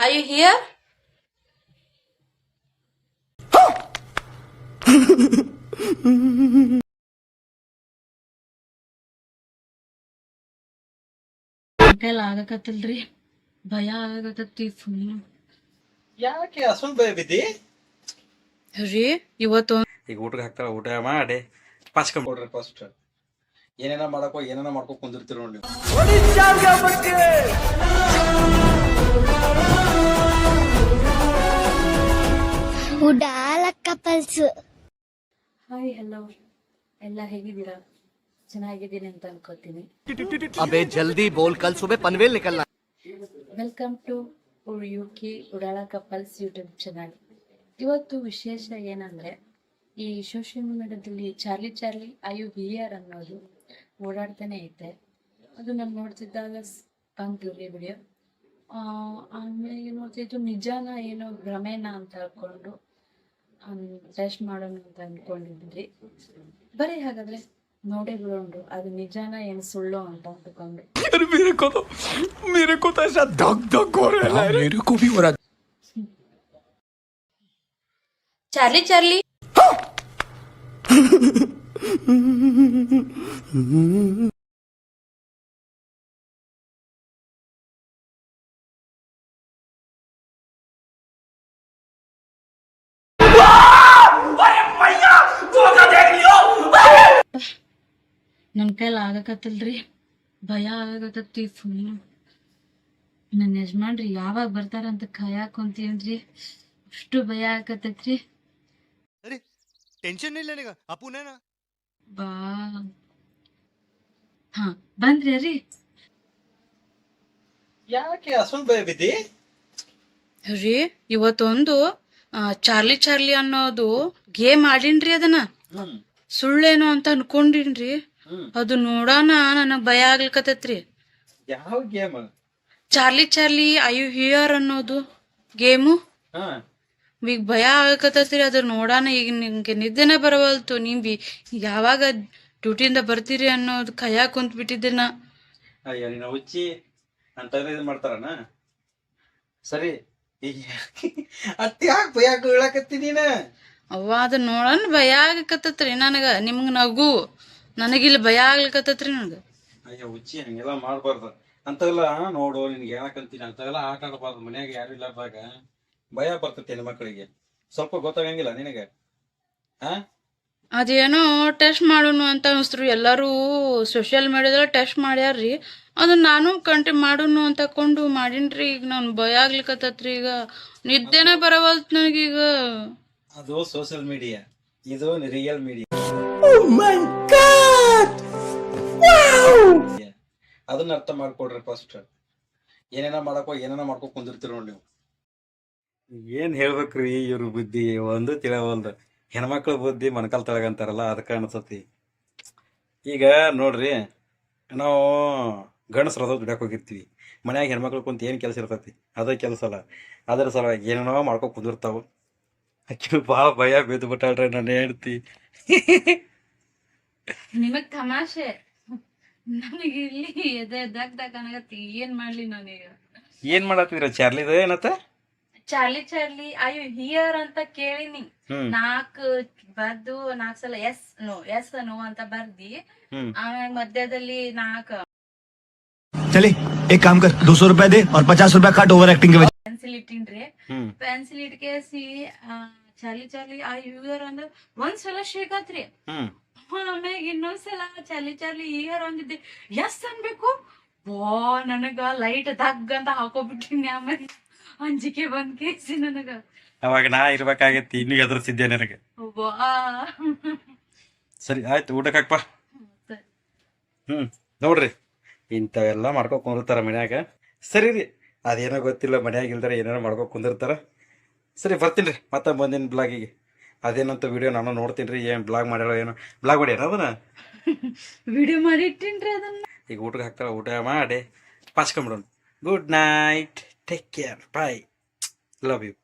Are you here? ಕೈಲ ಆಗಕತ್ತಲ್ರಿ, ಭಯ ಆಗಕತ್ತೈತಿ full. ಯಾಕೆ ಅಸಲ್ ಭಯ ಬಿದ್ದಿ ರೀ ಇವತ್ತು ಈಗ ಊಟಕ್ಕೆ ಹಾಕ್ತಾರ, ಊಟ ಮಾಡಿ ಪಾಸ್ಕೊಂಡ್ಬಿಡ್ರಿ. ಫಸ್ಟ್ ಏನೇನ ಮಾಡ್ಕೊ ಕುಂದಿರ್ತೀರ ನೋಡಿ ನೀವು. ಹಾಯ್ ಹಲೋ, ಎಲ್ಲ ಹೇಗಿದ್ದೀರಾ? ಚೆನ್ನಾಗಿದ್ದೀನಿ ಅಂತ ಅನ್ಕೋತೀನಿ. ಅಬೇ ಜಲ್ದಿ ಬೋಲ್, ಕಲ್ ಸುಬೆ ಪನ್ವೇಲ್ ನಿಕಲ್ನಾ. ವೆಲ್ಕಮ್ ಟು UK ಉಡಾಳ ಕಪಲ್ಸ್ ಯೂಟ್ಯೂಬ್ ಚಾನಲ್. ಇವತ್ತು ವಿಶೇಷ ಏನಂದ್ರೆ, ಈ ಸೋಷಿಯಲ್ ಮೀಡಿಯಾದಲ್ಲಿ ಚಾರ್ಲಿ ಐಯು ಹಿಯರ್ ಅನ್ನೋದು ಓಡಾಡ್ತಾನೆ ಐತೆ. ಅದು ನಾನು ನೋಡ್ತಿದ್ದಾಗ ಬಂತು ವಿಡಿಯೋ. ಆಮೇಲೆ ನೋಡ್ತಿದ್ದು ನಿಜಾನ ಏನೋ ಭ್ರಮೇನ ಅಂತ ಹೇಳ್ಕೊಂಡು ಟೆಸ್ಟ್ ಮಾಡೋಣ ಅಂತ ಅನ್ಕೊಂಡಿದ್ರಿ. ಬರೀ ಹಾಗಾದ್ರೆ ನೋಡೇ ಬಿಡೋಣ ಅದು ನಿಜಾನ ಏನು ಸುಳ್ಳು ಅಂತ ಅಂದ್ಕೊಂಡು. ಚಾರ್ಲಿ ನನ್ ಕೈಲ ಆಗಕತ್ತಲ್ರಿ, ಭಯ ಆಗಕತ್ತೈತಿ ಫುಲ್. ನನ್ನ ಯಜಮಾನ್ರಿ ಯಾವಾಗ ಬರ್ತಾರಂತ ಕಾಯಕೊಂತೀನ್ರಿ, ಅಷ್ಟು ಭಯ ಆಗಕತ್ತೈತ್ರಿ. ಟೆನ್ಷನ್ ಇಲ್ಲ ನಿಗ ಅಪ್ಪುನೇನ ಬಾ ಹಾ ಬಂದ್ರಿ ರೀ. ಯಾಕೆ ಅಸಲ್ ಭಯ ಬಿದ್ದಿ ರೀ ಇವತ್ತೊಂದು ಚಾರ್ಲಿ ಅನ್ನೋದು ಗೇಮ್ ಆಡಿನ್ರಿ. ಅದನ್ನ ಸುಳ್ಳೇನೋ ಅಂತ ಅನ್ಕೊಂಡಿನ್ರಿ. ಅದು ನೋಡೋಣ ನನಗ್ ಭಯ ಆಗ್ಲಿಕತ್ತೈತ್ರಿ. ಯಾವ ಗೇಮ್? ಚಾರ್ಲಿ ಐಯು ಹಿಯರ್ ಅನ್ನೋದು ಗೇಮು. ಈಗ ಭಯ ಆಗಕತ್ತೈತ್ರಿ ಅದ್ರ ನೋಡೋಣ. ಈಗ ನಿಮ್ಗೆ ನಿದ್ದೆನೆ ಬರವಲ್ತು. ಯಾವಾಗ ಡ್ಯೂಟಿಯಿಂದ ಬರ್ತೀರಿ ಅನ್ನೋದು ಕೈಯಾಗ ಕುಂತ್ ಬಿಟ್ಟಿದ್ದೇನ. ಅಯ್ಯ ನೀನು ಹುಚ್ಚಿ ಅಂತ ಮಾಡ್ತಾರನ. ಸರಿ ಅಟ್ಟ ಯಾಕೆ ಭಯ ಹೇಳಕತ್ತಿ ನೀನ? ಅವ್ವ ಅದ ನೋಡೋಣ ಭಯ ಆಗಕತ್ತೈತ್ರಿ ನನಗ. ನಿಮ್ಗ ನಗು, ನನಗಿಲ್ಲಿ ಭಯ ಆಗ್ಲಿಕತ್ತೈತ್ರಿ ನನಗ. ಅಯ್ಯ ಹುಚ್ಚಿ ಹಂಗೆಲ್ಲ ಮಾಡ್ಬಾರ್ದು. ಅಂತೆಲ್ಲ ನೋಡು, ನಿನ್ಗೆ ಹೇಳಕಂತೀನಿ ಅಂತೆಲ್ಲ ಆಟ ಆಡಬಾರ್ದು. ಮನ್ಯಾಗ ಯಾರು ಇಲ್ಲಾರ್ದಾಗ ಭಯ ಬರ್ತೈತಿ ಹೆಣ್ಮಕ್ಳಿಗೆ. ಸ್ವಲ್ಪ ಗೊತ್ತಾಗಂಗಿಲ್ಲ ನಿನಗೆ? ಅದೇನೋ ಟೆಸ್ಟ್ ಮಾಡೋಣ ಅಂತ ಅನಿಸ್ತ್ರು. ಎಲ್ಲರೂ ಸೋಷಿಯಲ್ ಮೀಡಿಯಾದಲ್ಲಿ ಟೆಸ್ಟ್ ಮಾಡ್ಯಾರ್ರಿ. ಅದನ್ನ ನಾನು ಕಂಟಿನ್ಯೂ ಮಾಡೋಣ ಅಂತ ಕೊಂಡು ಮಾಡೀನ್ರಿ. ಈಗ ನಾನು ಭಯ ಆಗ್ಲಿಕತ್ತೈತ್ರಿ. ಈಗ ನಿದ್ದೆನೆ ಬರವಲ್ತು ನನಗೀಗ. ಅದು ಸೋಷಿಯಲ್ ಮೀಡಿಯಾ, ಇದು ರಿಯಲ್ ಮೀಡಿಯಾ. ಅದನ್ನ ಅರ್ಥ ಮಾಡ್ಕೊಡ್ರಿ. ಫಸ್ಟ್ ಏನೇನ ಮಾಡ್ಕೊ ಕುಂದಿರ್ತೀರ ನೋಡಿ ನೀವು. ಏನ್ ಹೇಳ್ಬೇಕ್ರಿ ಇವ್ರ ಬುದ್ಧಿ ಒಂದು ತಿಳಿಯವಲ್ದು. ಹೆಣ್ಮಕ್ಳ ಬುದ್ಧಿ ಮಣಕಾಲ್ ತಳಗಂತಾರಲ್ಲ, ಅದಕ್ಕೆ ಅನ್ಸತಿ. ಈಗ ನೋಡ್ರಿ, ನಾವು ಗಂಡಸ್ರದ ದುಡ್ಯಾಕ್ ಹೋಗಿರ್ತೀವಿ. ಮನ್ಯಾಗ ಹೆಣ್ಮಕ್ಳು ಕುಂತ ಏನ್ ಕೆಲಸ ಇರ್ತೈತಿ, ಅದ ಕೆಲಸ ಅಲ್ಲ. ಅದ್ರ ಸಲುವಾಗಿ ಏನೇನೋ ಮಾಡ್ಕೊ ಕುಂದಿರ್ತಾವ. ಅಕ್ಕಿ ಭಾಳ ಭಯ ಬಿದ್ದು ಬಿಟ್ಟಾಳ್ರಿ ನನ್ನ ಹೇಳ್ತಿ. ನಿಮಗ್ ತಮಾಷೆ, ನನಗೆ ಇಲ್ಲಿ ಎದೆ ಎದ್ದಾಗತಿ. ಏನ್ ಮಾಡ್ಲಿ ನಾನೀಗ? ಏನ್ ಮಾಡತ್ತಿದ್ರ ಚಾರ್ಲಿದ ಏನತ್ತ? ಚಾರ್ಲಿ ಐಯು ಹಿಯರ್ ಅಂತ ಕೇಳಿನಿ. 4 ಸಲ ಎಸ್ ನೋ ಅಂತ ಬರ್ದಿ. ಆಮೇಲೆ ಮಧ್ಯದಲ್ಲಿ 4 चले एक काम कर 200 रुपया दे और 50 रुपया काट ओवर एक्टिंग के वजह। ಪೆನ್ಸಿಲ್ ಇಟ್ಟಿನ್ರಿ. ಪೆನ್ಸಿಲ್ ಇಟ್ಕೇಸಿ ಚಾರ್ಲಿ ಐಯು ಹಿಯರ್ ಅಂದ್ರೆ ಒಂದ್ಸಲ ಶೇಕ್ ಆತ್ರಿ. ಆಮ್ಯಾಗ ಇನ್ನೊಂದ್ಸಲ ಚಾರ್ಲಿ ಹಿಯರ್ ಅಂದಿದ್ದೆ ಎಸ್ ಅನ್ಬೇಕು. ನನಗ ಲೈಟ್ ದಗ್ ಅಂತ ಹಾಕೋಬಿಟ್ಟಿನಿ. ಆಮೇಲೆ ಅಂಜಿಕೆ ಬಂದ್ ಕೇಸಿ ನನಗ. ಅವಾಗ ನಾ ಇರ್ಬೇಕಾಗೈತಿ, ಇನ್ನೂ ಎದುರಿಸಿದ್ದೆ ನನಗೆ. ಸರಿ ಆಯ್ತು, ಊಟಕ್ಕೆ ಹಾಕ್ಪ. ನೋಡ್ರಿ, ಇಂಥವೆಲ್ಲ ಮಾಡ್ಕೊ ಕುಂದಿರ್ತಾರ ಮನ್ಯಾಗ. ಸರಿ ರೀ, ಅದೇನೋ ಗೊತ್ತಿಲ್ಲ, ಮನ್ಯಾಗ ಇಲ್ದಾರ ಏನೇನೋ ಮಾಡ್ಕೊ ಕುಂದಿರ್ತಾರ. ಸರಿ ಬರ್ತೀನಿ ರೀ ಮತ್ತೆ ಮುಂದಿನ ಬ್ಲಾಗಿಗೆ. ಅದೇನಂತ ವಿಡಿಯೋ ನಾನು ನೋಡ್ತೀನಿ ರೀ. ಏನು ಬ್ಲಾಗ್ ಮಾಡ್ಯಾರೋ ಏನೋ. ಬ್ಲಾಗ್ ಮಾಡ್ಯಾರ ಅದನ್ನ ವಿಡಿಯೋ ಮಾಡಿ ಇಟ್ಟಿನ್ರಿ ಅದನ್ನ. ಈಗ ಊಟಕ್ಕೆ ಹಾಕ್ತಾರ, ಊಟ ಮಾಡಿ ಪಾಸ್ಕೊಂಬಿಡೋಣ. Good night, take care, bye, love you.